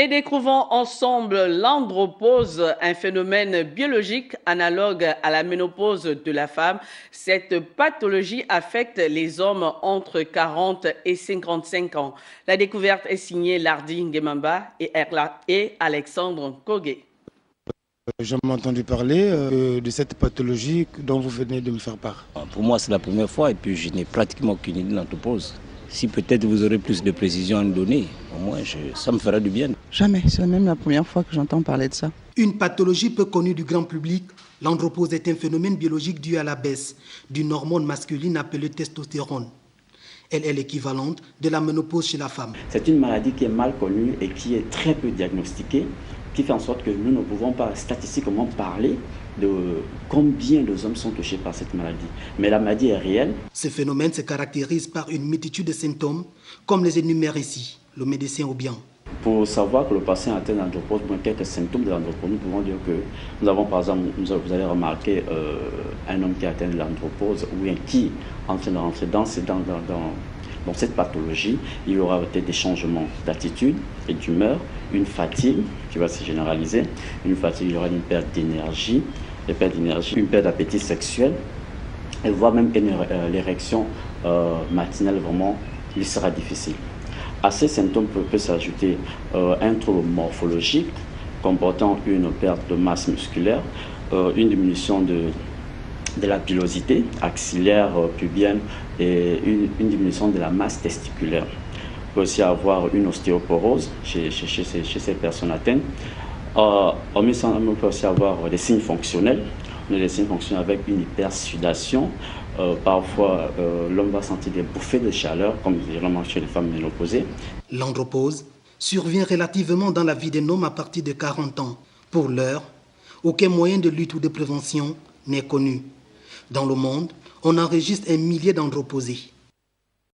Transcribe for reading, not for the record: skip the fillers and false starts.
Et découvrons ensemble l'andropause, un phénomène biologique analogue à la ménopause de la femme. Cette pathologie affecte les hommes entre 40 et 55 ans. La découverte est signée Lardi Ngemamba et Alexandre Kogué. J'ai entendu parler de cette pathologie dont vous venez de me faire part. Pour moi, c'est la première fois et puis je n'ai pratiquement aucune idée de l'andropause. Si peut-être vous aurez plus de précisions à nous donner, au moins ça me fera du bien. Jamais, c'est même la première fois que j'entends parler de ça. Une pathologie peu connue du grand public, l'andropause est un phénomène biologique dû à la baisse d'une hormone masculine appelée testostérone. Elle est l'équivalente de la ménopause chez la femme. C'est une maladie qui est mal connue et qui est très peu diagnostiquée, qui fait en sorte que nous ne pouvons pas statistiquement parler de combien de hommes sont touchés par cette maladie. Mais la maladie est réelle. Ce phénomène se caractérise par une multitude de symptômes, comme les énumère ici, le médecin Obiang. Pour savoir que le patient atteint l'andropause, quelques symptômes de l'andropause, nous pouvons dire que nous avons par exemple, vous allez remarquer un homme qui atteint l'andropause ou qui est en train de rentrer dans cette pathologie, il y aura peut-être des changements d'attitude et d'humeur, une fatigue qui va se généraliser, une fatigue, il y aura une perte d'énergie, une perte d'appétit sexuel, et voire même l'érection matinale, vraiment, il sera difficile. À ces symptômes peut s'ajouter un trouble morphologique comportant une perte de masse musculaire, une diminution de la pilosité axillaire, pubienne et une diminution de la masse testiculaire. On peut aussi avoir une ostéoporose chez ces personnes atteintes. On peut aussi avoir des signes fonctionnels. On a des signes fonctionnels avec une hypersudation. Parfois, l'homme va sentir des bouffées de chaleur, comme généralement chez les femmes ménopausées. L'andropause survient relativement dans la vie d'un homme à partir de 40 ans. Pour l'heure, aucun moyen de lutte ou de prévention n'est connu. Dans le monde, on enregistre un millier d'androposés.